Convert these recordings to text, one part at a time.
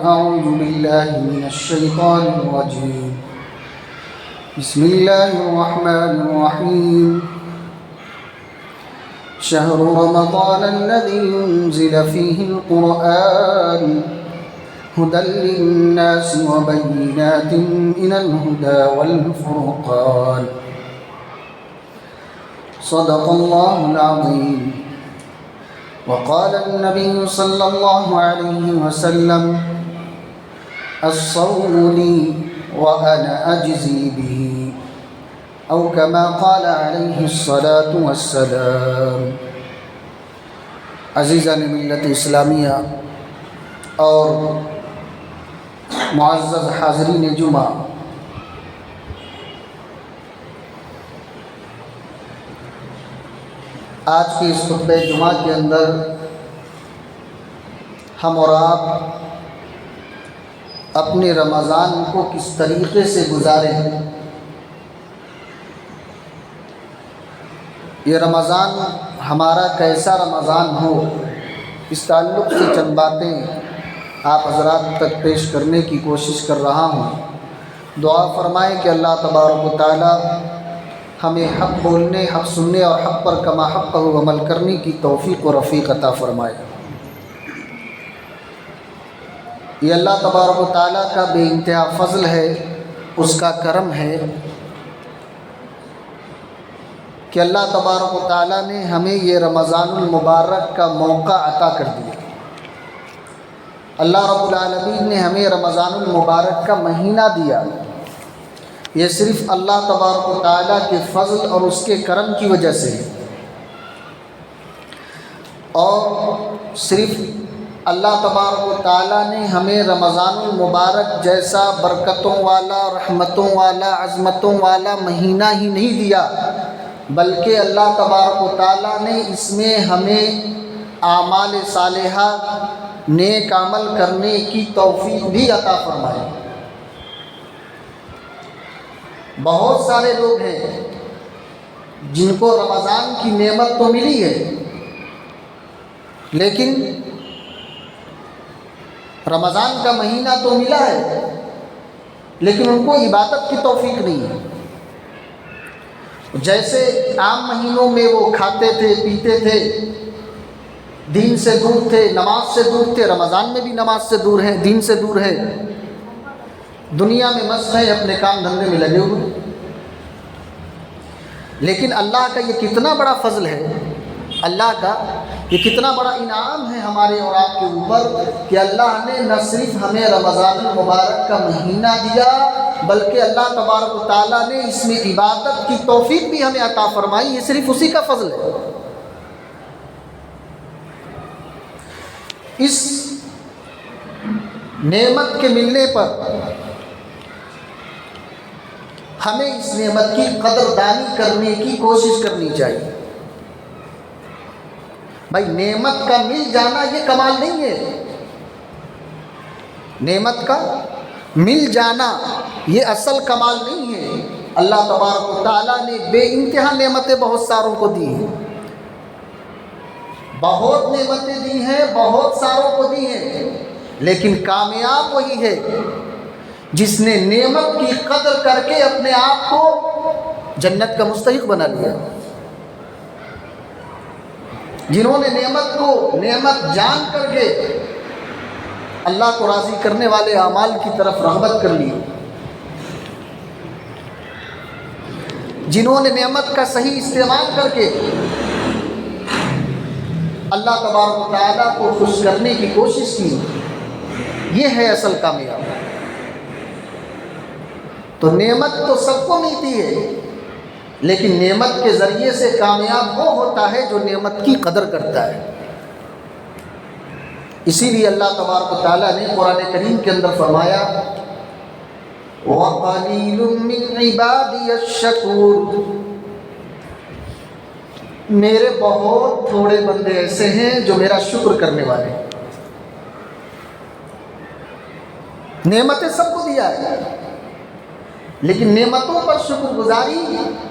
أعوذ بالله من الشيطان الرجيم. بسم الله الرحمن الرحيم. شهر رمضان الذي أنزل فيه القرآن هدى للناس وبينات من الهدى والفرقان. صدق الله العظيم. وقال النبي صلى الله عليه وسلم: الصوم لي وأنا أجزي به، أو كما قال عليه الصلاة والسلام. عزیزان ملت اسلامیہ اور معزز حاضرین جمعہ، آج کی اس خطبہ جمعہ کے اندر ہم اور آپ اپنے رمضان کو کس طریقے سے گزاریں، یہ رمضان ہمارا کیسا رمضان ہو، اس تعلق سے چند باتیں آپ حضرات تک پیش کرنے کی کوشش کر رہا ہوں. دعا فرمائیں کہ اللہ تبارک و تعالی ہمیں حق بولنے، حق سننے اور حق پر کما حق عمل کرنے کی توفیق و رفیق عطا فرمائے. یہ اللہ تبارک و تعالیٰ کا بے انتہا فضل ہے، اس کا کرم ہے کہ اللہ تبارک و تعالیٰ نے ہمیں یہ رمضان المبارک کا موقع عطا کر دیا. اللہ رب العالمین نے ہمیں رمضان المبارک کا مہینہ دیا. یہ صرف اللہ تبارک و تعالیٰ کے فضل اور اس کے کرم کی وجہ سے ہے، اور صرف اللہ تبارک و تعالیٰ نے ہمیں رمضان المبارک جیسا برکتوں والا، رحمتوں والا، عظمتوں والا مہینہ ہی نہیں دیا، بلکہ اللہ تبارک و تعالیٰ نے اس میں ہمیں اعمال صالحہ، نیک عمل کرنے کی توفیق بھی عطا فرمائی. بہت سارے لوگ ہیں جن کو رمضان کی نعمت تو ملی ہے، لیکن رمضان کا مہینہ تو ملا ہے، لیکن ان کو عبادت کی توفیق نہیں ہے. جیسے عام مہینوں میں وہ کھاتے تھے، پیتے تھے، دین سے دور تھے، نماز سے دور تھے، رمضان میں بھی نماز سے دور ہیں، دین سے دور ہے، دنیا میں مست ہیں، اپنے کام دھندے میں لگے ہوئے. لیکن اللہ کا یہ کتنا بڑا فضل ہے، اللہ کا یہ کتنا بڑا انعام ہے ہمارے اور آپ کے اوپر کہ اللہ نے نہ صرف ہمیں رمضان المبارک کا مہینہ دیا، بلکہ اللہ تبارک و تعالیٰ نے اس میں عبادت کی توفیق بھی ہمیں عطا فرمائی. یہ صرف اسی کا فضل ہے. اس نعمت کے ملنے پر ہمیں اس نعمت کی قدردانی کرنے کی کوشش کرنی چاہیے. بھائی، نعمت کا مل جانا یہ کمال نہیں ہے، نعمت کا مل جانا یہ اصل کمال نہیں ہے. اللہ تبارک و تعالیٰ نے بے انتہا نعمتیں بہت ساروں کو دی ہیں، بہت نعمتیں دی ہیں، بہت ساروں کو دی ہیں، لیکن کامیاب وہی ہے جس نے نعمت کی قدر کر کے اپنے آپ کو جنت کا مستحق بنا لیا. جنہوں نے نعمت کو نعمت جان کر کے اللہ کو راضی کرنے والے اعمال کی طرف رغبت کر لی، جنہوں نے نعمت کا صحیح استعمال کر کے اللہ تبارک و تعالیٰ کو خوش کرنے کی کوشش کی، یہ ہے اصل کامیاب. تو نعمت تو سب کو ملتی ہے، لیکن نعمت کے ذریعے سے کامیاب وہ ہوتا ہے جو نعمت کی قدر کرتا ہے. اسی لیے اللہ تبارک و تعالیٰ نے قرآن کریم کے اندر فرمایا: وَقَلِيلٌ مِّنْ عِبَادِيَ الشَّكُورُ، میرے بہت تھوڑے بندے ایسے ہیں جو میرا شکر کرنے والے ہیں. نعمتیں سب کو دیا ہے، لیکن نعمتوں پر شکر گزاری،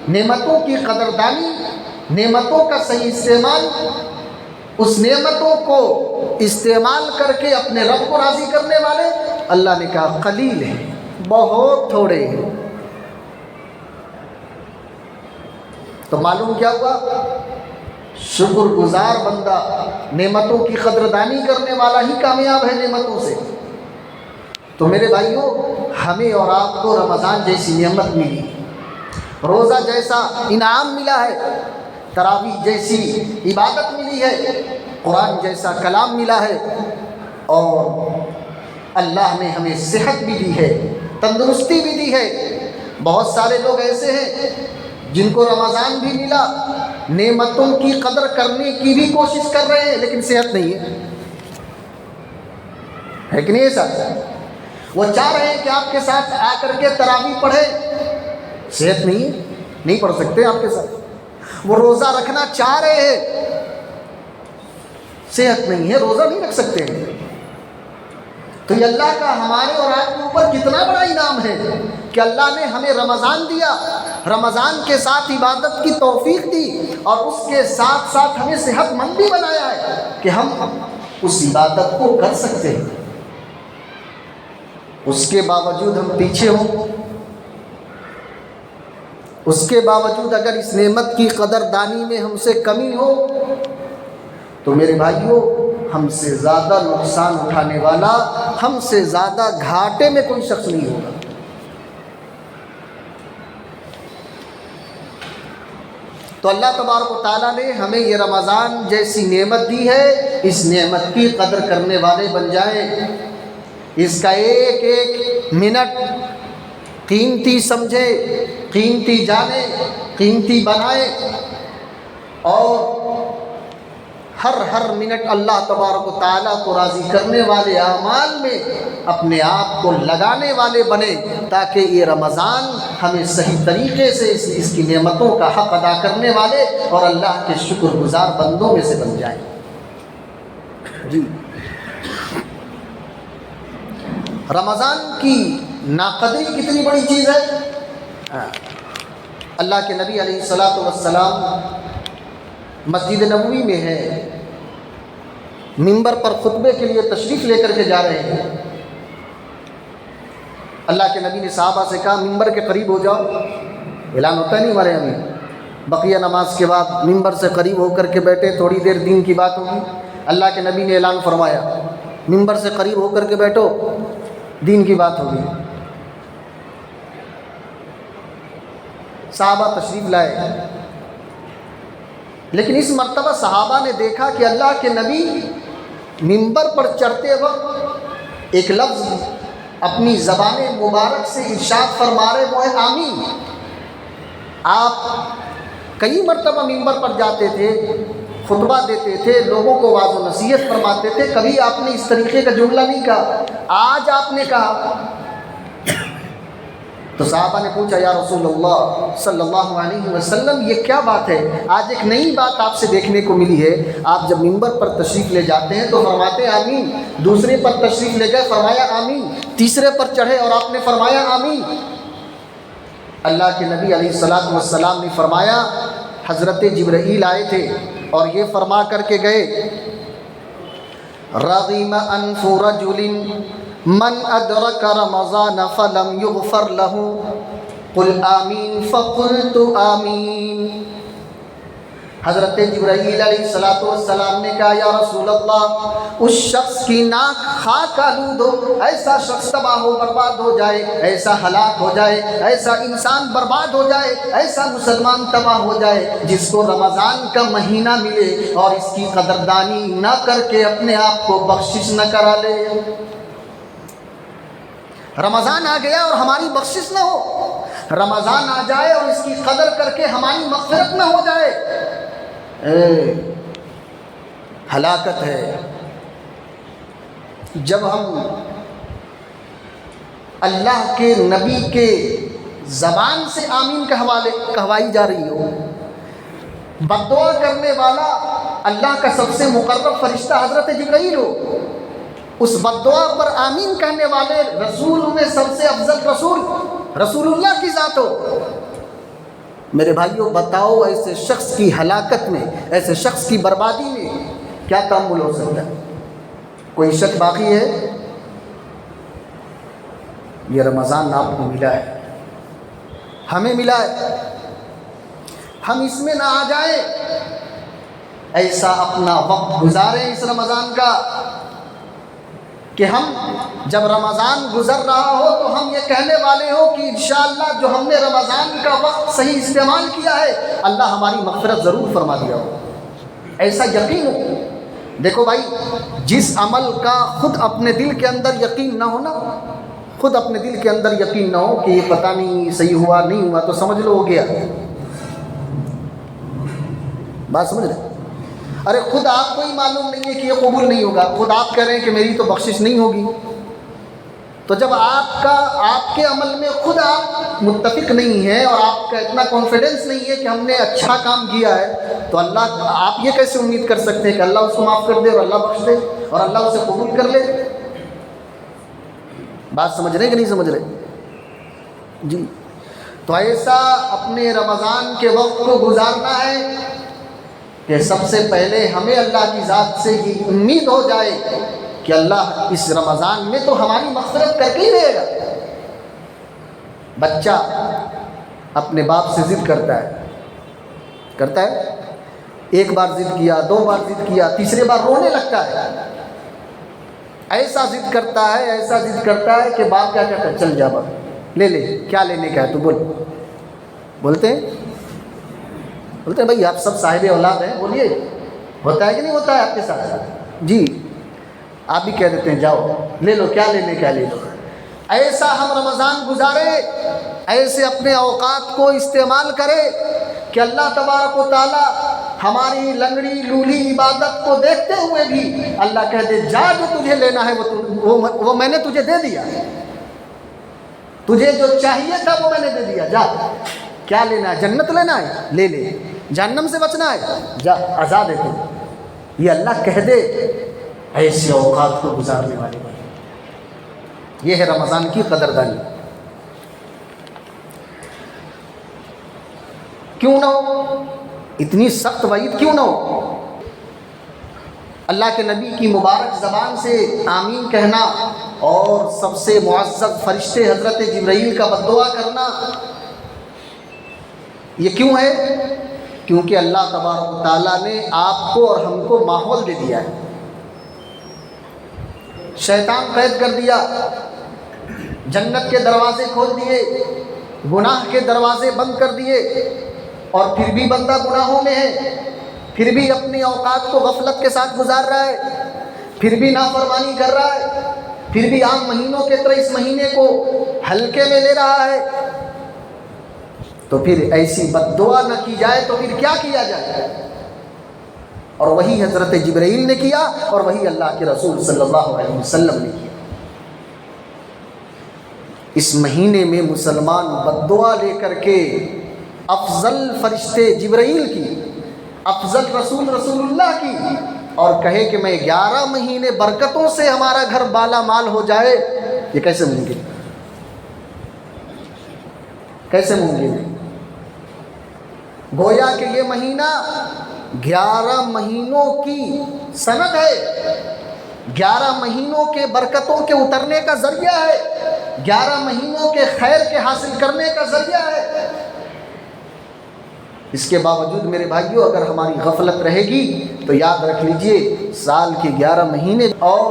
نعمتوں کی قدردانی، نعمتوں کا صحیح استعمال، اس نعمتوں کو استعمال کر کے اپنے رب کو راضی کرنے والے اللہ نے کہا قلیل ہے، بہت تھوڑے ہیں۔ تو معلوم کیا ہوا؟ شکر گزار بندہ، نعمتوں کی قدردانی کرنے والا ہی کامیاب ہے نعمتوں سے۔ تو میرے بھائیوں، ہمیں اور آپ کو رمضان جیسی نعمت ملی، روزہ جیسا انعام ملا ہے، تراویح جیسی عبادت ملی ہے، قرآن جیسا کلام ملا ہے، اور اللہ نے ہمیں صحت بھی دی ہے، تندرستی بھی دی ہے۔ بہت سارے لوگ ایسے ہیں جن کو رمضان بھی ملا، نعمتوں کی قدر کرنے کی بھی کوشش کر رہے ہیں، لیکن صحت نہیں ہے کہ نہیں ایسا؟ وہ چاہ رہے ہیں کہ آپ کے ساتھ آ کر کے تراویح پڑھے، صحت نہیں ہے، نہیں پڑھ سکتے آپ کے ساتھ۔ وہ روزہ رکھنا چاہ رہے ہیں، صحت نہیں ہے، روزہ نہیں رکھ سکتے ہیں۔ تو یہ اللہ کا ہمارے اور آپ کے اوپر کتنا بڑا انعام ہے کہ اللہ نے ہمیں رمضان دیا، رمضان کے ساتھ عبادت کی توفیق دی، اور اس کے ساتھ ساتھ ہمیں صحت مند بھی بنایا ہے کہ ہم اس عبادت کو کر سکتے ہیں۔ اس کے باوجود ہم پیچھے ہوں، اس کے باوجود اگر اس نعمت کی قدردانی میں ہم سے کمی ہو، تو میرے بھائیوں، ہم سے زیادہ نقصان اٹھانے والا، ہم سے زیادہ گھاٹے میں کوئی شخص نہیں ہوگا۔ تو اللہ تبارک و تعالیٰ نے ہمیں یہ رمضان جیسی نعمت دی ہے، اس نعمت کی قدر کرنے والے بن جائیں، اس کا ایک ایک منٹ قیمتی سمجھے، قیمتی جانے، قیمتی بنائے، اور ہر منٹ اللہ تبارک و تعالیٰ کو راضی کرنے والے اعمال میں اپنے آپ کو لگانے والے بنے، تاکہ یہ رمضان ہمیں صحیح طریقے سے اس کی نعمتوں کا حق ادا کرنے والے اور اللہ کے شکر گزار بندوں میں سے بن جائیں۔ جی، رمضان کی ناقدری کتنی بڑی چیز ہے۔ اللہ کے نبی علیہ الصلاۃ والسلام مسجد نبوی میں ہے، منبر پر خطبے کے لیے تشریف لے کر کے جا رہے ہیں۔ اللہ کے نبی نے صحابہ سے کہا ممبر کے قریب ہو جاؤ۔ اعلان ہوتا ہے نہیں ہمارے یہاں میں، بقیہ نماز کے بعد ممبر سے قریب ہو کر کے بیٹھے، تھوڑی دیر دین کی بات ہوگی۔ اللہ کے نبی نے اعلان فرمایا ممبر سے قریب ہو کر کے بیٹھو، دین کی بات ہوگی۔ صحابہ تشریف لائے، لیکن اس مرتبہ صحابہ نے دیکھا کہ اللہ کے نبی منبر پر چڑھتے وقت ایک لفظ اپنی زبان مبارک سے ارشاد فرما رہے، وہ ہے آمین۔ آپ کئی مرتبہ منبر پر جاتے تھے، خطبہ دیتے تھے، لوگوں کو واعظ و نصیحت فرماتے تھے، کبھی آپ نے اس طریقے کا جملہ نہیں کہا، آج آپ نے کہا۔ تو صحابہ نے پوچھا یا رسول اللہ صلی اللہ علیہ وسلم، یہ کیا بات ہے؟ آج ایک نئی بات آپ سے دیکھنے کو ملی ہے۔ آپ جب منبر پر تشریف لے جاتے ہیں تو فرماتے ہیں آمین، دوسرے پر تشریف لے گئے فرمایا آمین، تیسرے پر چڑھے اور آپ نے فرمایا آمین۔ اللہ کے نبی علیہ الصلاۃ والسلام نے فرمایا، حضرت جبرائیل آئے تھے اور یہ فرما کر کے گئے، رغم انف رجل من ادرک رمضان فلم یغفر له قل آمین فقلت آمین۔ حضرت جبرائیل علیہ السلام نے کہا یا رسول اللہ، اس شخص کی ناک خاک آلود ہو، ایسا شخص تباہ ہو برباد ہو جائے، ایسا ہلاک ہو جائے، ایسا انسان برباد ہو جائے، ایسا مسلمان تباہ ہو جائے جس کو رمضان کا مہینہ ملے اور اس کی قدردانی نہ کر کے اپنے آپ کو بخشش نہ کرا لے۔ رمضان آ گیا اور ہماری بخشش نہ ہو، رمضان آ جائے اور اس کی قدر کر کے ہماری مغفرت نہ ہو جائے، ہلاکت ہے۔ جب ہم اللہ کے نبی کے زبان سے آمین کہوائی جا رہی ہو، بد دعا کرنے والا اللہ کا سب سے مقرب فرشتہ حضرت جبرائیل ہو، اس بد دعا پر آمین کہنے والے رسول میں سب سے افضل رسول رسول اللہ کی ذات ہو، میرے بھائیوں بتاؤ ایسے شخص کی ہلاکت میں، ایسے شخص کی بربادی میں کیا تأمل ہو سکتا ہے؟ کوئی شک باقی ہے؟ یہ رمضان آپ کو ملا ہے، ہمیں ملا ہے، ہم اس میں نہ آ جائیں، ایسا اپنا وقت گزاریں اس رمضان کا کہ ہم جب رمضان گزر رہا ہو تو ہم یہ کہنے والے ہو کہ انشاءاللہ جو ہم نے رمضان کا وقت صحیح استعمال کیا ہے اللہ ہماری مغفرت ضرور فرما دیا ہو، ایسا یقین ہو۔ دیکھو بھائی، جس عمل کا خود اپنے دل کے اندر یقین نہ ہو نا، خود اپنے دل کے اندر یقین نہ ہو کہ یہ پتہ نہیں صحیح ہوا نہیں ہوا، تو سمجھ لو ہو گیا، بات سمجھ رہے؟ ارے خود آپ کو ہی معلوم نہیں ہے کہ یہ قبول نہیں ہوگا، خود آپ کہہ رہے ہیں کہ میری تو بخشش نہیں ہوگی، تو جب آپ کے عمل میں خود آپ متفق نہیں ہیں اور آپ کا اتنا کانفیڈنس نہیں ہے کہ ہم نے اچھا کام کیا ہے، تو اللہ، آپ یہ کیسے امید کر سکتے ہیں کہ اللہ اس کو معاف کر دے اور اللہ بخش دے اور اللہ اسے قبول کر لے؟ بات سمجھ رہے کہ نہیں سمجھ رہے؟ جی، تو ایسا اپنے رمضان کے وقت کو گزارنا ہے کہ سب سے پہلے ہمیں اللہ کی ذات سے یہ امید ہو جائے کہ اللہ اس رمضان میں تو ہماری مغفرت کر کے ہی رہے گا۔ بچہ اپنے باپ سے ضد کرتا ہے، ایک بار ضد کیا، دو بار ضد کیا، تیسرے بار رونے لگتا ہے، ایسا ضد کرتا ہے کہ باپ کیا کہتا ہے، چل جا باپ لے کیا لینے کا ہے تو بولتے ہیں بھائی آپ سب صاحب اولاد ہیں، بولیے ہوتا ہے کہ نہیں ہوتا ہے آپ کے ساتھ؟ جی، آپ بھی کہہ دیتے ہیں جاؤ لے لو، کیا لینے کا لے لو۔ ایسا ہم رمضان گزارے، ایسے اپنے اوقات کو استعمال کرے کہ اللہ تبارک و تعالی ہماری لنگڑی لولی عبادت کو دیکھتے ہوئے بھی اللہ کہہ دے جا، جو تجھے لینا ہے وہ میں نے تجھے دے دیا، تجھے جو چاہیے تھا وہ میں نے دے دیا، جا کیا لینا ہے، جنت لینا ہے لے لے، جہنم سے بچنا ہے جا، آزاد ہے تو۔ یہ اللہ کہہ دے، ایسے اوقات کو گزارنے والے، یہ ہے رمضان کی قدردانی۔ کیوں نہ ہو، اتنی سخت وعید کیوں نہ ہو؟ اللہ کے نبی کی مبارک زبان سے آمین کہنا اور سب سے معزز فرشتے حضرت جبرائیل کا بد دعا کرنا، یہ کیوں ہے؟ کیونکہ اللہ تبارک و تعالیٰ نے آپ کو اور ہم کو ماحول دے دیا ہے، شیطان قید کر دیا، جنت کے دروازے کھول دیے، گناہ کے دروازے بند کر دیے، اور پھر بھی بندہ گناہوں میں ہے، پھر بھی اپنی اوقات کو غفلت کے ساتھ گزار رہا ہے، پھر بھی نافرمانی کر رہا ہے، پھر بھی عام مہینوں کے طرح اس مہینے کو ہلکے میں لے رہا ہے، تو پھر ایسی بد دعا نہ کی جائے تو پھر کیا کیا جائے؟ اور وہی حضرت جبرائیل نے کیا اور وہی اللہ کے رسول صلی اللہ علیہ وسلم نے کیا۔ اس مہینے میں مسلمان بد دعا لے کر کے افضل فرشتے جبرائیل کی، افضل رسول اللہ کی، اور کہے کہ میں 11 مہینے برکتوں سے ہمارا گھر بالا مال ہو جائے، یہ کیسے ممکن؟ کیسے ممکن ہے؟ گویا کہ یہ مہینہ 11 مہینوں کی سند ہے، 11 مہینوں کے برکتوں کے اترنے کا ذریعہ ہے، 11 مہینوں کے خیر کے حاصل کرنے کا ذریعہ ہے۔ اس کے باوجود میرے بھائیوں اگر ہماری غفلت رہے گی تو یاد رکھ لیجئے سال کے 11 مہینے اور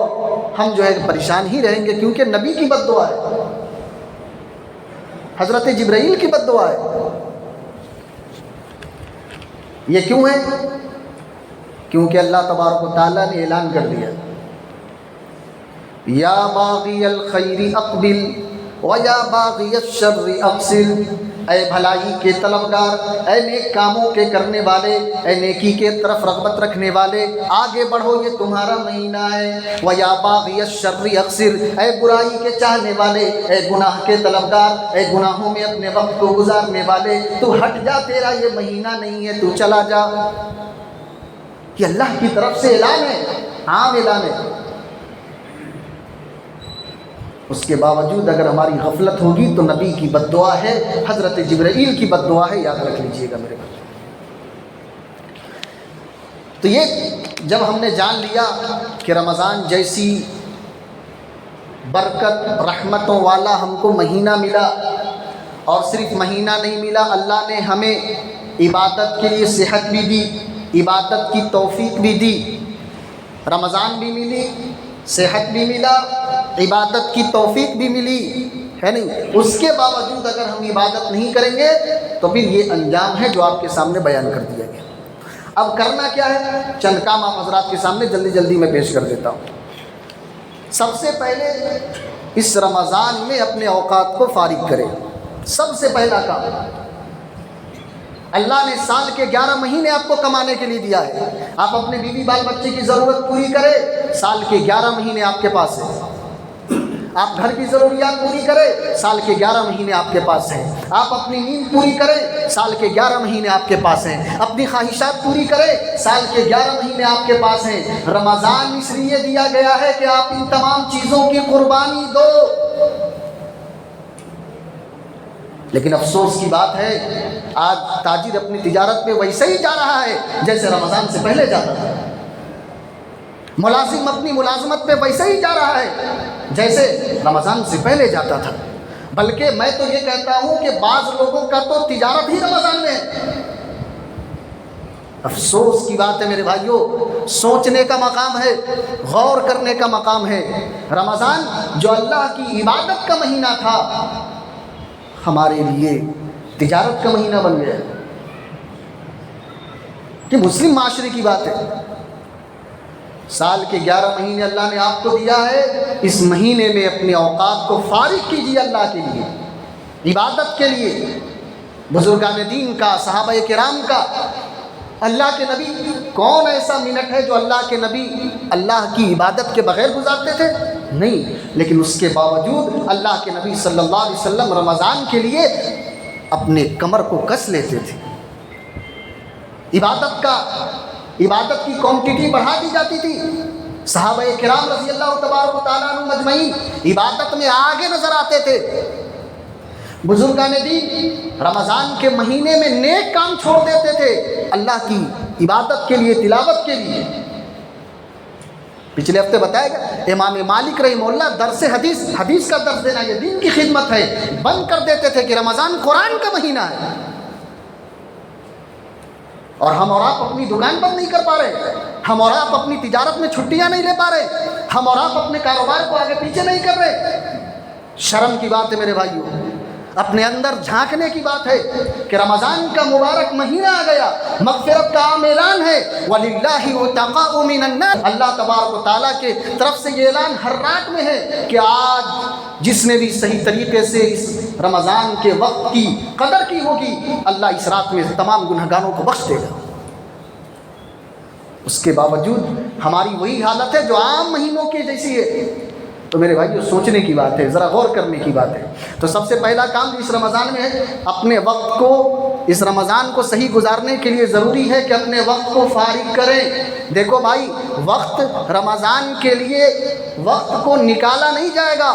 ہم جو ہے پریشان ہی رہیں گے، کیونکہ نبی کی بد دعا ہے، حضرت جبرائیل کی بد دعا ہے۔ یہ کیوں ہے؟ کیونکہ اللہ تبارک و تعالیٰ نے اعلان کر دیا، یا باغی الخیر اقبل و یا باغی الشر اقصر، اے بھلائی کے طلبگار، اے نیک کاموں کے کرنے والے، اے نیکی کے طرف رغبت رکھنے والے، آگے بڑھو، یہ تمہارا مہینہ ہے۔ وَيَا بَاغِيَ الشَّرِّ أَقْصِرْ، اے برائی کے چاہنے والے، اے گناہ کے طلبگار، اے گناہوں میں اپنے وقت کو گزارنے والے، تو ہٹ جا، تیرا یہ مہینہ نہیں ہے، تو چلا جا۔ یہ اللہ کی طرف سے اعلان ہے، عام اعلان ہے۔ اس کے باوجود اگر ہماری غفلت ہوگی تو نبی کی بد دعا ہے، حضرت جبرائیل کی بد دعا ہے، یاد رکھ لیجئے گا میرے بھائی۔ تو یہ جب ہم نے جان لیا کہ رمضان جیسی برکت رحمتوں والا ہم کو مہینہ ملا، اور صرف مہینہ نہیں ملا، اللہ نے ہمیں عبادت کے لیے صحت بھی دی، عبادت کی توفیق بھی دی۔ رمضان بھی ملی، صحت بھی ملا، عبادت کی توفیق بھی ملی، ہے نہیں؟ اس کے باوجود اگر ہم عبادت نہیں کریں گے تو پھر یہ انجام ہے جو آپ کے سامنے بیان کر دیا گیا۔ اب کرنا کیا ہے؟ چند کام آپ حضرات کے سامنے جلدی جلدی میں پیش کر دیتا ہوں۔ سب سے پہلے اس رمضان میں اپنے اوقات کو فارغ کریں۔ سب سے پہلا کام، اللہ نے سال کے 11 مہینے آپ کو کمانے کے لیے دیا ہے، آپ اپنے بیوی بال بچے کی ضرورت پوری کریں، سال کے 11 مہینے آپ کے پاس ہیں۔ آپ گھر کی ضروریات پوری کریں، سال کے 11 مہینے آپ کے پاس ہیں۔ آپ اپنی نیند پوری کریں، سال کے 11 مہینے آپ کے پاس ہیں۔ اپنی خواہشات پوری کریں، سال کے 11 مہینے آپ کے پاس ہیں۔ رمضان اس لیے دیا گیا ہے کہ آپ ان تمام چیزوں کی قربانی دو۔ لیکن افسوس کی بات ہے، آج تاجر اپنی تجارت پہ ویسے ہی جا رہا ہے جیسے رمضان سے پہلے جاتا تھا، ملازم اپنی ملازمت پہ ویسے ہی جا رہا ہے جیسے رمضان سے پہلے جاتا تھا۔ بلکہ میں تو یہ کہتا ہوں کہ بعض لوگوں کا تو تجارت ہی رمضان میں ہے۔ افسوس کی بات ہے میرے بھائیوں، سوچنے کا مقام ہے، غور کرنے کا مقام ہے۔ رمضان جو اللہ کی عبادت کا مہینہ تھا، ہمارے لیے تجارت کا مہینہ بن گیا ہے۔ کہ مسلم معاشرے کی بات ہے، سال کے 11 مہینے اللہ نے آپ کو دیا ہے، اس مہینے میں اپنے اوقات کو فارغ کیجیے اللہ کے لیے، عبادت کے لیے۔ بزرگان دین کا، صحابہ کرام کا، اللہ کے نبی، کون ایسا منٹ ہے جو اللہ کے نبی اللہ کی عبادت کے بغیر گزارتے تھے؟ نہیں، لیکن اس کے باوجود اللہ کے نبی صلی اللہ علیہ وسلم رمضان کے لیے اپنے کمر کو کس لیتے تھے۔ عبادت کی کوانٹٹی بڑھا دی جاتی تھی۔ صحابہ کرام رضی اللہ تبارک و تعالیٰ عنہ مجمعین عبادت میں آگے نظر آتے تھے۔ بزرگان دین رمضان کے مہینے میں نیک کام چھوڑ دیتے تھے اللہ کی عبادت کے لیے، تلاوت کے لیے۔ پچھلے ہفتے بتایا گیا، امام مالک رحمہ اللہ درس حدیث کا درس دینا یہ دین کی خدمت ہے، بند کر دیتے تھے کہ رمضان قرآن کا مہینہ ہے۔ اور ہم اور آپ اپنی دکان بند نہیں کر پا رہے، ہم اور آپ اپنی تجارت میں چھٹیاں نہیں لے پا رہے، ہم اور آپ اپنے کاروبار کو آگے پیچھے نہیں کر رہے۔ شرم کی بات ہے میرے بھائیوں، اپنے اندر جھانکنے کی بات ہے کہ رمضان کا مبارک مہینہ آ گیا، مغفرت کا عام اعلان ہے، وَلِلَّهِ عُتَقَاءُ مِنَ النَّارِ، اللہ تبارک و تعالیٰ کے طرف سے یہ اعلان ہر رات میں ہے کہ آج جس نے بھی صحیح طریقے سے اس رمضان کے وقت کی قدر کی ہوگی، اللہ اس رات میں تمام گنہگاروں کو بخش دے گا۔ اس کے باوجود ہماری وہی حالت ہے جو عام مہینوں کی جیسی ہے۔ تو میرے بھائیو، سوچنے کی بات ہے، ذرا غور کرنے کی بات ہے۔ تو سب سے پہلا کام جو اس رمضان میں ہے، اپنے وقت کو، اس رمضان کو صحیح گزارنے کے لیے ضروری ہے کہ اپنے وقت کو فارغ کریں۔ دیکھو بھائی، وقت رمضان کے لیے وقت کو نکالا نہیں جائے گا،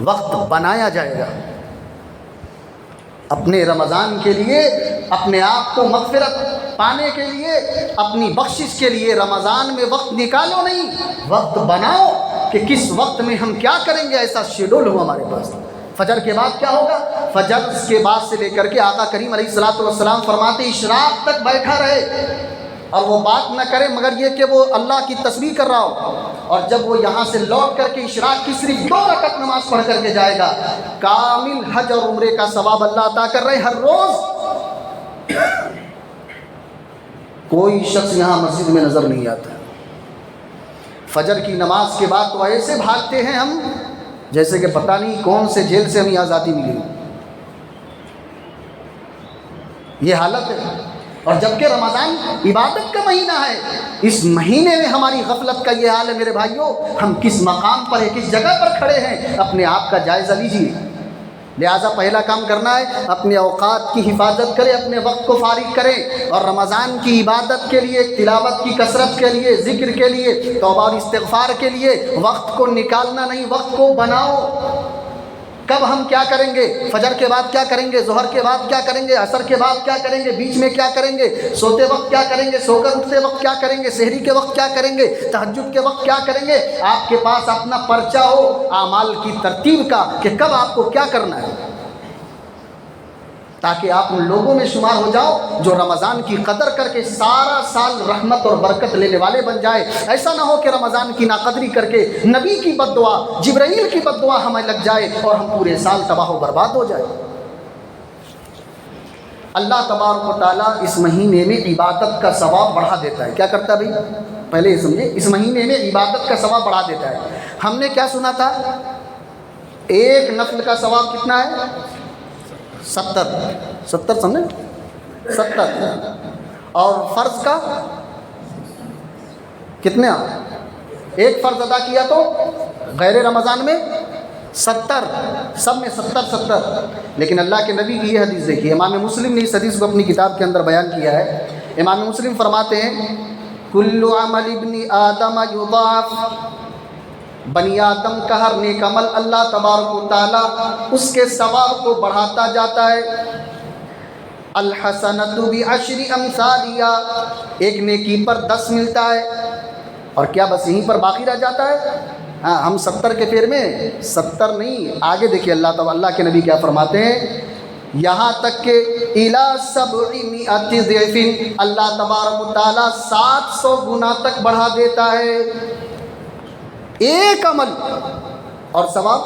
وقت بنایا جائے گا۔ اپنے رمضان کے لیے، اپنے آپ کو مغفرت پانے کے لیے، اپنی بخشش کے لیے رمضان میں وقت نکالو نہیں، وقت بناؤ کہ کس وقت میں ہم کیا کریں گے۔ ایسا شیڈول ہو ہمارے پاس۔ فجر کے بعد کیا ہوگا؟ فجر کے بعد سے لے کر کے آقا کریم علیہ الصلوۃ والسلام فرماتے اشراق تک بیٹھا رہے، اور وہ بات نہ کرے مگر یہ کہ وہ اللہ کی تسبیح کر رہا ہو، اور جب وہ یہاں سے لوٹ کر کے اشراق کی صرف 2 رکعت نماز پڑھ کر کے جائے گا، کامل حج اور عمرے کا ثواب اللہ عطا کر رہے ہر روز۔ کوئی شخص یہاں مسجد میں نظر نہیں آتا۔ فجر کی نماز کے بعد تو ایسے بھاگتے ہیں ہم جیسے کہ پتہ نہیں کون سے جیل سے ہمیں آزادی ملی، یہ حالت ہے۔ اور جبکہ رمضان عبادت کا مہینہ ہے، اس مہینے میں ہماری غفلت کا یہ حال ہے میرے بھائیوں۔ ہم کس مقام پر ہیں، کس جگہ پر کھڑے ہیں، اپنے آپ کا جائزہ لیجیے۔ لہٰذا پہلا کام کرنا ہے، اپنے اوقات کی حفاظت کریں، اپنے وقت کو فارغ کریں، اور رمضان کی عبادت کے لیے، تلاوت کی کثرت کے لیے، ذکر کے لیے، توبہ اور استغفار کے لیے وقت کو نکالنا نہیں، وقت کو بناؤ۔ کب ہم کیا کریں گے، فجر کے بعد کیا کریں گے، ظہر کے بعد کیا کریں گے، عصر کے بعد کیا کریں گے، بیچ میں کیا کریں گے، سوتے وقت کیا کریں گے، سو کر اٹھتے وقت کیا کریں گے، سحری کے وقت کیا کریں گے، تہجد کے وقت کیا کریں گے. آپ کے پاس اپنا پرچہ ہو اعمال کی ترتیب کا کہ کب آپ کو کیا کرنا ہے، تاکہ آپ ان لوگوں میں شمار ہو جاؤ جو رمضان کی قدر کر کے سارا سال رحمت اور برکت لینے والے بن جائے. ایسا نہ ہو کہ رمضان کی ناقدری کر کے نبی کی بد دعا، جبرائیل کی بد دعا ہمیں لگ جائے اور ہم پورے سال تباہ و برباد ہو جائے. اللہ تبارک و تعالیٰ اس مہینے میں عبادت کا ثواب بڑھا دیتا ہے. کیا کرتا ہے بھائی؟ پہلے یہ سمجھے، اس مہینے میں عبادت کا ثواب بڑھا دیتا ہے. ہم نے کیا سنا تھا؟ ایک نفل کا ثواب کتنا ہے؟ 70 سمجھے، 70. اور فرض کا کتنے؟ ایک فرض ادا کیا تو غیر رمضان میں 70، سب میں 70. لیکن اللہ کے نبی کی یہ حدیث دیکھیے، امام مسلم نے اس حدیث کو اپنی کتاب کے اندر بیان کیا ہے. امام مسلم فرماتے ہیں کل عمل ابن آدم یضاعف، بنی آدم کا ہر نیک عمل اللہ تبارک و تعالیٰ اس کے ثواب کو بڑھاتا جاتا ہے. الحسنۃ بعشر امثالہا، ایک نیکی پر 10 ملتا ہے. اور کیا بس یہیں پر باقی رہ جاتا ہے؟ ہم 70 کے پھیر میں 70 نہیں، آگے دیکھیے اللہ کے نبی کیا فرماتے ہیں، یہاں تک کہ الی 700 ضعف، اللہ تبارک و تعالیٰ 700 گنا تک بڑھا دیتا ہے. ایک عمل اور ثواب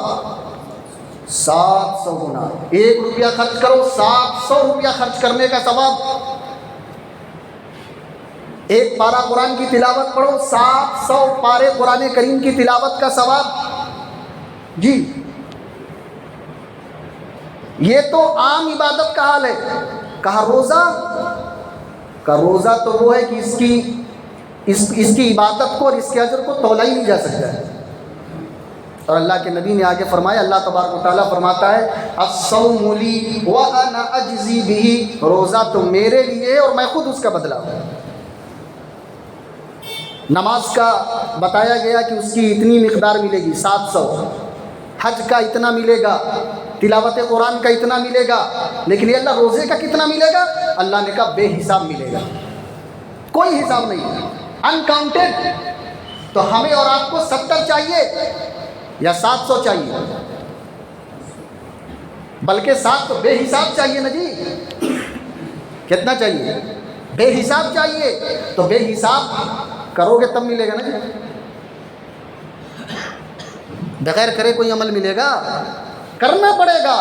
700 گنا. 1 روپیہ خرچ کرو، 700 روپیہ خرچ کرنے کا ثواب. ایک پارہ قرآن کی تلاوت پڑھو، 700 پارے قرآن کریم کی تلاوت کا ثواب. جی یہ تو عام عبادت کا حال ہے. کہا روزہ کا روزہ تو وہ ہے کہ اس کی عبادت کو اور اس کے اجر کو تولا ہی نہیں جا سکتا ہے. اور اللہ کے نبی نے آگے فرمایا، اللہ تبارک و تعالیٰ فرماتا ہے الصوم لی وانا اجزی بہ، روزہ تو میرے لیے اور میں خود اس کا بدلہ ہوں. نماز کا بتایا گیا کہ اس کی اتنی مقدار ملے گی 700، حج کا اتنا ملے گا، تلاوت قرآن کا اتنا ملے گا. لیکن یہ اللہ روزے کا کتنا ملے گا؟ اللہ نے کہا بے حساب ملے گا، کوئی حساب نہیں، انکاؤنٹڈ. تو ہمیں اور آپ کو 70 چاہیے یا 700 چاہیے؟ بلکہ 700 بے حساب چاہیے نا جی. کتنا چاہیے؟ بے حساب چاہیے. تو بے حساب کرو گے تب ملے گا نا جی، بغیر کرے کوئی عمل ملے گا؟ کرنا پڑے گا.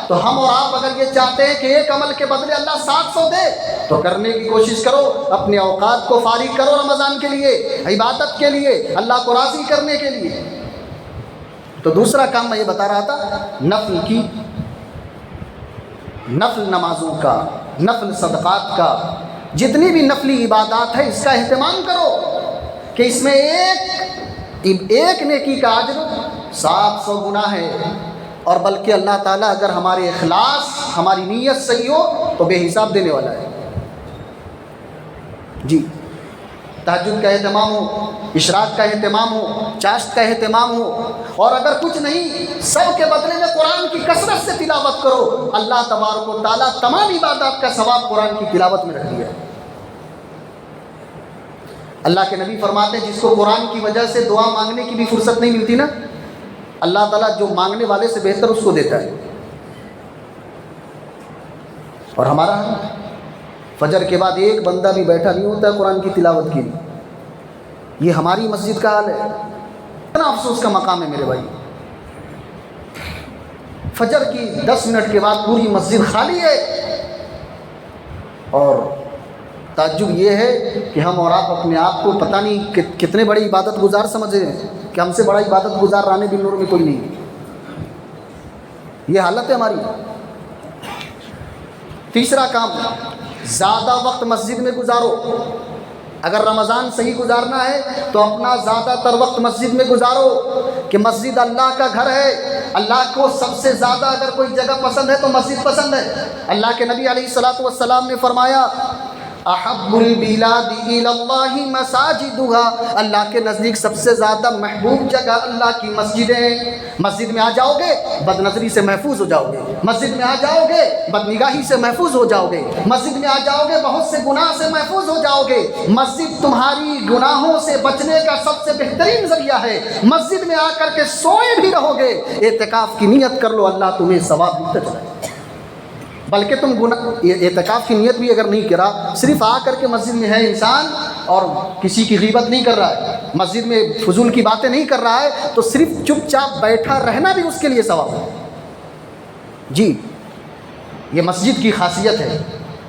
تو ہم اور آپ اگر یہ چاہتے ہیں کہ ایک عمل کے بدلے اللہ 700 دے تو کرنے کی کوشش کرو، اپنے اوقات کو فارغ کرو رمضان کے لیے، عبادت کے لیے، اللہ کو راضی کرنے کے لیے. تو دوسرا کام میں یہ بتا رہا تھا نفل نمازوں کا، نفل صدقات کا، جتنی بھی نفلی عبادات ہے اس کا اہتمام کرو کہ اس میں ایک نیکی کا اجر 700 گنا ہے. اور بلکہ اللہ تعالیٰ اگر ہمارے اخلاص، ہماری نیت صحیح ہو تو بے حساب دینے والا ہے. جی تہجد کا اہتمام ہو، اشراق کا اہتمام ہو، چاشت کا اہتمام ہو، اور اگر کچھ نہیں سب کے بدلے میں قرآن کی کثرت سے تلاوت کرو، اللہ تبارک و تعالیٰ تمام عبادات کا ثواب قرآن کی تلاوت میں رکھ دیا ہے. اللہ کے نبی فرماتے ہیں جس کو قرآن کی وجہ سے دعا مانگنے کی بھی فرصت نہیں ملتی نا، اللہ تعالیٰ جو مانگنے والے سے بہتر اس کو دیتا ہے. اور ہمارا فجر کے بعد ایک بندہ بھی بیٹھا نہیں ہوتا ہے قرآن کی تلاوت کے لیے. یہ ہماری مسجد کا حال ہے. اتنا افسوس کا مقام ہے میرے بھائی، فجر کی 10 منٹ کے بعد پوری مسجد خالی ہے. اور تعجب یہ ہے کہ ہم اور آپ اپنے آپ کو پتہ نہیں کتنے بڑے عبادت گزار سمجھ رہے ہیں کہ ہم سے بڑا عبادت گزار رانے بن نور میں کوئی نہیں. یہ حالت ہے ہماری. تیسرا کام، زیادہ وقت مسجد میں گزارو. اگر رمضان صحیح گزارنا ہے تو اپنا زیادہ تر وقت مسجد میں گزارو کہ مسجد اللہ کا گھر ہے. اللہ کو سب سے زیادہ اگر کوئی جگہ پسند ہے تو مسجد پسند ہے. اللہ کے نبی علیہ الصلوۃ والسلام نے فرمایا احب البلاد الی اللہ مساجدھا، اللہ کے نزدیک سب سے زیادہ محبوب جگہ اللہ کی مسجدیں۔ مسجد میں آ جاؤ گے بد نظری سے محفوظ ہو جاؤ گے، مسجد میں آ جاؤ گے بد نگاہی سے محفوظ ہو جاؤ گے، مسجد میں آ جاؤ گے بہت سے گناہ سے محفوظ ہو جاؤ گے۔ مسجد تمہاری گناہوں سے بچنے کا سب سے بہترین ذریعہ ہے۔ مسجد میں آ کر کے سوئے بھی رہو گے، اعتکاف کی نیت کر لو، اللہ تمہیں ثواب دیتا چلا جائے۔ بلکہ تم اعتکاف کی نیت بھی اگر نہیں کرا، صرف آ کر کے مسجد میں ہے انسان اور کسی کی غیبت نہیں کر رہا ہے، مسجد میں فضول کی باتیں نہیں کر رہا ہے، تو صرف چپ چاپ بیٹھا رہنا بھی اس کے لیے ثواب ہے۔ جی، یہ مسجد کی خاصیت ہے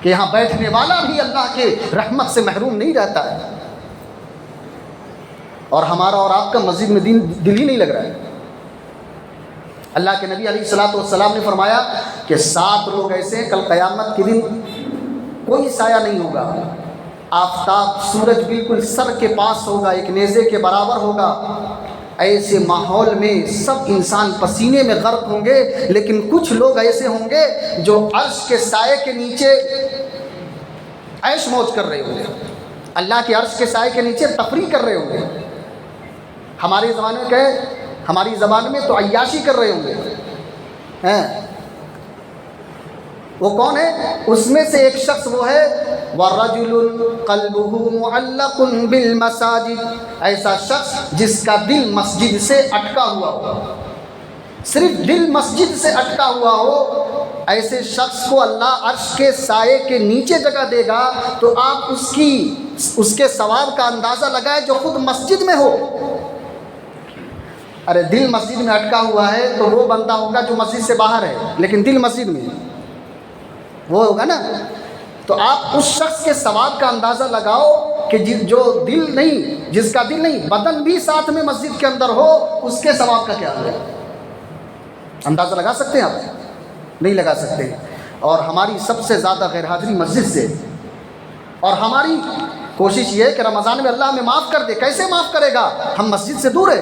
کہ یہاں بیٹھنے والا بھی اللہ کے رحمت سے محروم نہیں رہتا ہے۔ اور ہمارا اور آپ کا مسجد میں دل ہی نہیں لگ رہا ہے۔ اللہ کے نبی علیہ الصلوۃ والسلام نے فرمایا کہ 7 لوگ ایسے ہیں کل قیامت کے دن کوئی سایہ نہیں ہوگا، آفتاب سورج بالکل سر کے پاس ہوگا، ایک نیزے کے برابر ہوگا۔ ایسے ماحول میں سب انسان پسینے میں غرق ہوں گے، لیکن کچھ لوگ ایسے ہوں گے جو عرش کے سائے کے نیچے عیش موج کر رہے ہوں گے، اللہ کے عرش کے سائے کے نیچے تفریح کر رہے ہوں گے۔ ہمارے زمانے میں کہے، ہماری زبان میں تو عیاشی کر رہے ہوں گے۔ وہ کون ہے؟ اس میں سے ایک شخص وہ ہے وَرَجُلٌ قَلْبُهُ مُعَلَّقٌ بِالْمَسَاجِدِ، ایسا شخص جس کا دل مسجد سے اٹکا ہوا ہو، صرف دل مسجد سے اٹکا ہوا ہو، ایسے شخص کو اللہ عرش کے سائے کے نیچے جگہ دے گا۔ تو آپ اس کے ثواب کا اندازہ لگائے جو خود مسجد میں ہو۔ ارے دل مسجد میں اٹکا ہوا ہے تو وہ بندہ ہوگا جو مسجد سے باہر ہے لیکن دل مسجد میں ہے، وہ ہوگا نا۔ تو آپ اس شخص کے ثواب کا اندازہ لگاؤ کہ جو دل نہیں، جس کا دل نہیں، بدن بھی ساتھ میں مسجد کے اندر ہو، اس کے ثواب کا کیا ہوگا؟ اندازہ لگا سکتے ہیں آپ؟ نہیں لگا سکتے۔ اور ہماری سب سے زیادہ غیر حاضری مسجد سے، اور ہماری کوشش یہ ہے کہ رمضان میں اللہ ہمیں معاف کر دے۔ کیسے معاف کرے گا؟ ہم مسجد سے دور ہیں،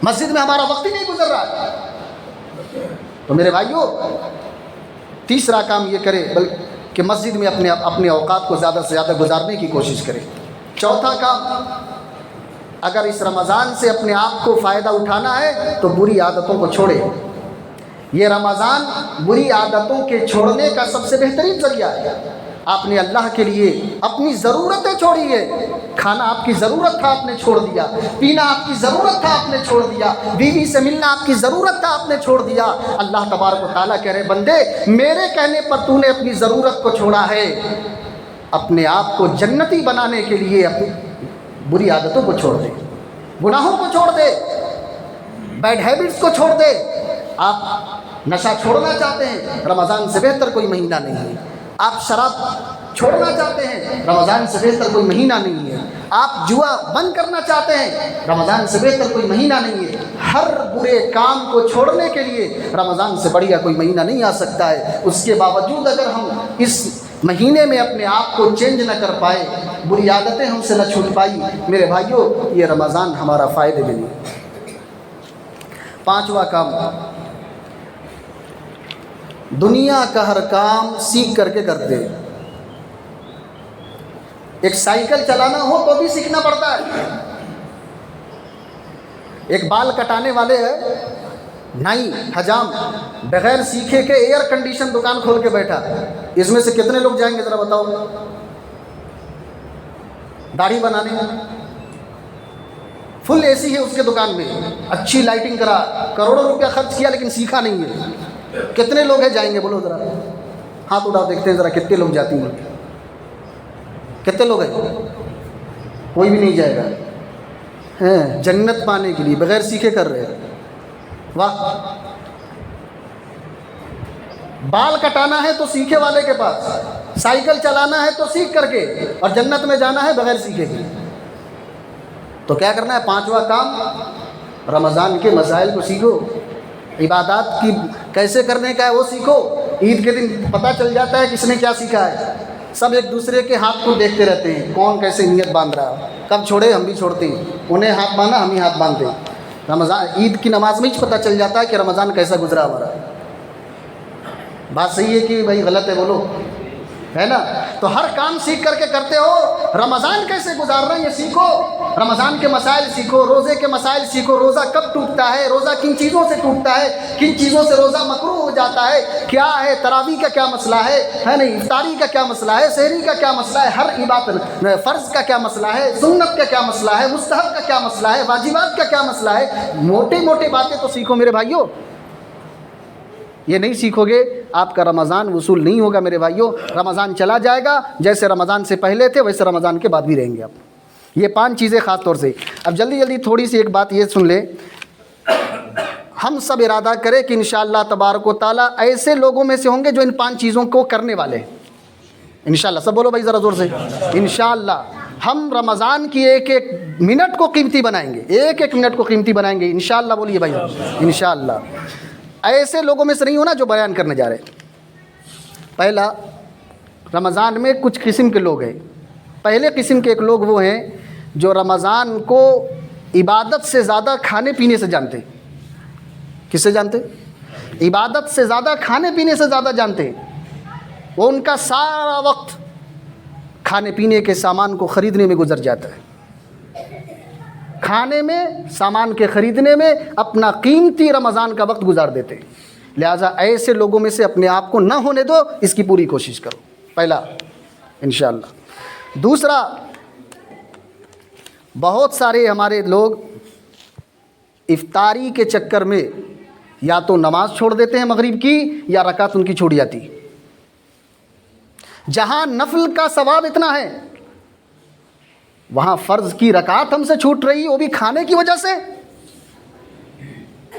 مسجد میں ہمارا وقت ہی نہیں گزر رہا ہے۔ تو میرے بھائیوں، تیسرا کام یہ کرے کہ مسجد میں اپنے اوقات کو زیادہ سے زیادہ گزارنے کی کوشش کرے۔ چوتھا کام، اگر اس رمضان سے اپنے آپ کو فائدہ اٹھانا ہے تو بری عادتوں کو چھوڑے۔ یہ رمضان بری عادتوں کے چھوڑنے کا سب سے بہترین ذریعہ ہے۔ آپ نے اللہ کے لیے اپنی ضرورتیں چھوڑی ہے، کھانا آپ کی ضرورت تھا آپ نے چھوڑ دیا، پینا آپ کی ضرورت تھا آپ نے چھوڑ دیا، بیوی سے ملنا آپ کی ضرورت تھا آپ نے چھوڑ دیا۔ اللہ تبارک و تعالیٰ کہہ رہے بندے، میرے کہنے پر تو نے اپنی ضرورت کو چھوڑا ہے، اپنے آپ کو جنتی بنانے کے لیے اپنی بری عادتوں کو چھوڑ دے، گناہوں کو چھوڑ دے، بیڈ ہیبٹس کو چھوڑ دے۔ آپ نشہ چھوڑنا چاہتے ہیں، رمضان سے بہتر کوئی مہینہ نہیں ہے۔ آپ شراب چھوڑنا چاہتے ہیں، رمضان سے بہتر کوئی مہینہ نہیں ہے۔ آپ جوا بند کرنا چاہتے ہیں، رمضان سے بہتر کوئی مہینہ نہیں ہے۔ ہر برے کام کو چھوڑنے کے لیے رمضان سے بڑھیا کوئی مہینہ نہیں آ سکتا ہے۔ اس کے باوجود اگر ہم اس مہینے میں اپنے آپ کو چینج نہ کر پائے، بری عادتیں ہم سے نہ چھوٹ پائی، میرے بھائیوں، یہ رمضان ہمارا فائدے میں نہیں۔ پانچواں کام، دنیا کا ہر کام سیکھ کر کے کرتے۔ ایک سائیکل چلانا ہو تو بھی سیکھنا پڑتا ہے۔ ایک بال کٹانے والے ہے، نائی حجام، بغیر سیکھے کے ایئر کنڈیشن دکان کھول کے بیٹھا، اس میں سے کتنے لوگ جائیں گے ذرا بتاؤ؟ داڑھی بنانے فل اے سی ہے اس کے دکان میں، اچھی لائٹنگ کرا، کروڑوں روپیہ خرچ کیا لیکن سیکھا نہیں ہے۔ کتنے لوگ ہیں جائیں گے؟ بولو ذرا، ہاتھ اٹھاؤ دیکھتے ہیں ذرا کتنے لوگ جاتی ہیں، کتنے لوگ ہیں؟ کوئی بھی نہیں جائے گا۔ جنت پانے کے لیے بغیر سیکھے کر رہے ہیں، واہ! بال کٹانا ہے تو سیکھے والے کے پاس، سائیکل چلانا ہے تو سیکھ کر کے، اور جنت میں جانا ہے بغیر سیکھے کے۔ تو کیا کرنا ہے؟ پانچواں کام، رمضان کے مسائل کو سیکھو، عبادات کی کیسے کرنے کا ہے وہ سیکھو۔ عید کے دن پتہ چل جاتا ہے کس نے کیا سیکھا ہے، سب ایک دوسرے کے ہاتھ کو دیکھتے رہتے ہیں، کون کیسے نیت باندھ رہا ہے، کب چھوڑے ہم بھی چھوڑتے ہیں، انہیں ہاتھ باندھا ہم ہی ہاتھ باندھتے ہیں۔ رمضان عید کی نماز میں ہی پتہ چل جاتا ہے کہ رمضان کیسا گزرا ہمارا۔ بات صحیح ہے کہ بھائی غلط ہے بولو، ہے نا؟ تو ہر کام سیکھ کر کے کرتے ہو، رمضان کیسے گزارنا یہ سیکھو، رمضان کے مسائل سیکھو، روزے کے مسائل سیکھو، روزہ کب ٹوٹتا ہے، روزہ کن چیزوں سے ٹوٹتا ہے، کن چیزوں سے روزہ مکروہ ہو جاتا ہے، کیا ہے تراویح کا کیا مسئلہ ہے نہیں، افطاری کا کیا مسئلہ ہے، سحری کا کیا مسئلہ ہے، ہر عبادت فرض کا کیا مسئلہ ہے، سنت کا کیا مسئلہ ہے، مستحب کا کیا مسئلہ ہے، واجبات کا کیا مسئلہ ہے، موٹے موٹے باتیں تو سیکھو میرے بھائیوں۔ یہ نہیں سیکھو گے آپ کا رمضان وصول نہیں ہوگا میرے بھائیوں، رمضان چلا جائے گا، جیسے رمضان سے پہلے تھے ویسے رمضان کے بعد بھی رہیں گے آپ۔ یہ 5 چیزیں خاص طور سے۔ اب جلدی تھوڑی سی ایک بات یہ سن لیں، ہم سب ارادہ کریں کہ انشاءاللہ تبارک و تعالیٰ ایسے لوگوں میں سے ہوں گے جو ان 5 چیزوں کو کرنے والے ہیں انشاءاللہ۔ سب بولو بھائی ذرا زور سے، انشاءاللہ ہم رمضان کی ایک ایک منٹ کو قیمتی بنائیں گے، ایک ایک منٹ کو قیمتی بنائیں گے انشاءاللہ۔ بولیے بھائی انشاءاللہ۔ ایسے لوگوں میں سے نہیں ہونا جو بیان کرنے جا رہے ہیں۔ پہلا، رمضان میں کچھ قسم کے لوگ ہیں۔ پہلے قسم کے ایک لوگ وہ ہیں جو رمضان کو عبادت سے زیادہ کھانے پینے سے جانتے ہیں۔ کس سے جانتے؟ عبادت سے زیادہ کھانے پینے سے زیادہ جانتے ہیں۔ وہ ان کا سارا وقت کھانے پینے کے سامان کو خریدنے میں گزر جاتا ہے، کھانے میں، سامان کے خریدنے میں اپنا قیمتی رمضان کا وقت گزار دیتے ہیں۔ لہٰذا ایسے لوگوں میں سے اپنے آپ کو نہ ہونے دو، اس کی پوری کوشش کرو، پہلا انشاءاللہ۔ دوسرا، بہت سارے ہمارے لوگ افطاری کے چکر میں یا تو نماز چھوڑ دیتے ہیں مغرب کی، یا رکعت ان کی چھوٹ جاتی ہے۔ جہاں نفل کا ثواب اتنا ہے وہاں فرض کی رکعت ہم سے چھوٹ رہی، وہ بھی کھانے کی وجہ سے،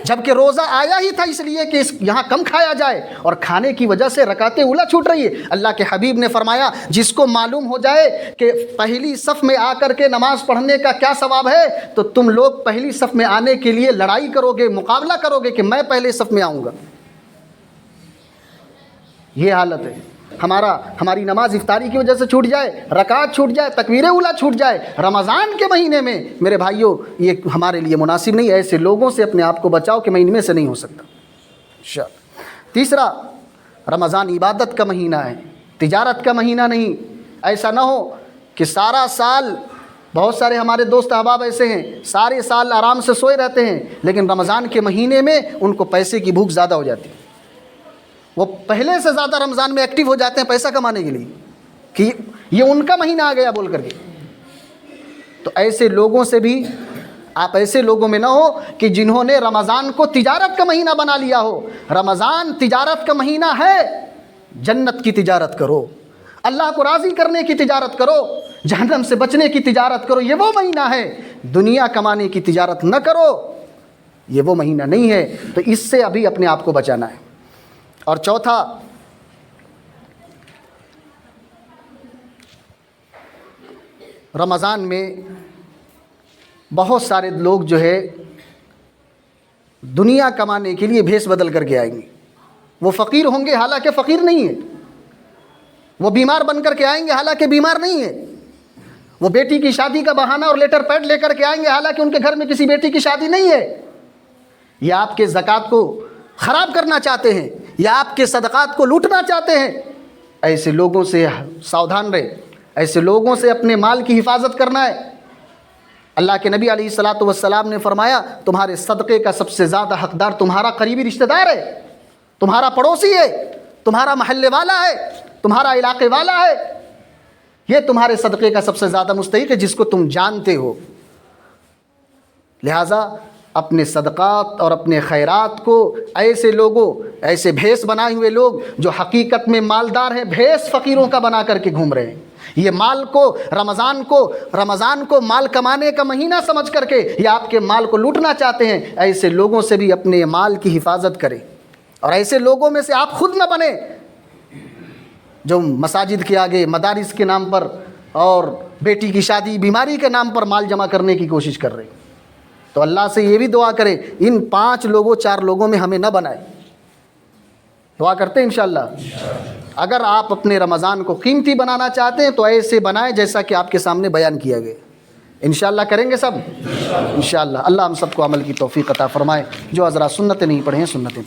جبکہ روزہ آیا ہی تھا اس لیے کہ یہاں کم کھایا جائے، اور کھانے کی وجہ سے رکعتیں اولا چھوٹ رہی ہے۔ اللہ کے حبیب نے فرمایا جس کو معلوم ہو جائے کہ پہلی صف میں آ کر کے نماز پڑھنے کا کیا ثواب ہے تو تم لوگ پہلی صف میں آنے کے لیے لڑائی کرو گے، مقابلہ کرو گے کہ میں پہلے صف میں آؤں گا۔ یہ حالت ہے ہماری نماز افطاری کی وجہ سے چھوٹ جائے، رکعت چھوٹ جائے، تکبیر اولا چھوٹ جائے رمضان کے مہینے میں، میرے بھائیوں یہ ہمارے لیے مناسب نہیں ہے۔ ایسے لوگوں سے اپنے آپ کو بچاؤ کہ میں ان میں سے نہیں ہو سکتا۔ تیسرا، رمضان عبادت کا مہینہ ہے، تجارت کا مہینہ نہیں۔ ایسا نہ ہو کہ سارا سال، بہت سارے ہمارے دوست احباب ایسے ہیں سارے سال آرام سے سوئے رہتے ہیں، لیکن رمضان کے مہینے میں ان کو پیسے کی بھوک زیادہ ہو جاتی ہے، وہ پہلے سے زیادہ رمضان میں ایکٹیو ہو جاتے ہیں پیسہ کمانے کے لیے کہ یہ ان کا مہینہ آ گیا بول کر کے۔ تو ایسے لوگوں سے بھی آپ ایسے لوگوں میں نہ ہو کہ جنہوں نے رمضان کو تجارت کا مہینہ بنا لیا ہو۔ رمضان تجارت کا مہینہ ہے، جنت کی تجارت کرو، اللہ کو راضی کرنے کی تجارت کرو، جہنم سے بچنے کی تجارت کرو۔ یہ وہ مہینہ ہے، دنیا کمانے کی تجارت نہ کرو، یہ وہ مہینہ نہیں ہے۔ تو اس سے ابھی اپنے آپ کو بچانا ہے۔ اور چوتھا، رمضان میں بہت سارے لوگ جو ہے دنیا کمانے کے لیے بھیس بدل کر کے آئیں گے۔ وہ فقیر ہوں گے حالانکہ فقیر نہیں ہے، وہ بیمار بن کر کے آئیں گے حالانکہ بیمار نہیں ہے، وہ بیٹی کی شادی کا بہانہ اور لیٹر پیڈ لے کر کے آئیں گے حالانکہ ان کے گھر میں کسی بیٹی کی شادی نہیں ہے۔ یا آپ کے زکوٰۃ کو خراب کرنا چاہتے ہیں، یا آپ کے صدقات کو لوٹنا چاہتے ہیں۔ ایسے لوگوں سے ساودھان رہے، ایسے لوگوں سے اپنے مال کی حفاظت کرنا ہے۔ اللہ کے نبی علیہ الصلاۃ والسلام نے فرمایا تمہارے صدقے کا سب سے زیادہ حقدار تمہارا قریبی رشتہ دار ہے، تمہارا پڑوسی ہے، تمہارا محلے والا ہے، تمہارا علاقے والا ہے، یہ تمہارے صدقے کا سب سے زیادہ مستحق ہے جس کو تم جانتے ہو۔ لہٰذا اپنے صدقات اور اپنے خیرات کو ایسے لوگوں، ایسے بھیس بنائے ہوئے لوگ جو حقیقت میں مالدار ہیں، بھیس فقیروں کا بنا کر کے گھوم رہے ہیں، یہ مال کو رمضان کو مال کمانے کا مہینہ سمجھ کر کے یا آپ کے مال کو لوٹنا چاہتے ہیں، ایسے لوگوں سے بھی اپنے مال کی حفاظت کریں۔ اور ایسے لوگوں میں سے آپ خود نہ بنیں جو مساجد کے آگے مدارس کے نام پر اور بیٹی کی شادی بیماری کے نام پر مال جمع کرنے کی کوشش کر رہے ہیں۔ تو اللہ سے یہ بھی دعا کریں ان 5 لوگوں 4 لوگوں میں ہمیں نہ بنائے۔ دعا کرتے ہیں انشاءاللہ۔ اگر آپ اپنے رمضان کو قیمتی بنانا چاہتے ہیں تو ایسے بنائیں جیسا کہ آپ کے سامنے بیان کیا گیا۔ انشاءاللہ کریں گے سب انشاءاللہ۔ اللہ ہم سب کو عمل کی توفیق عطا فرمائے۔ جو حضرات سنتیں نہیں پڑھیں سنتیں پڑھیں۔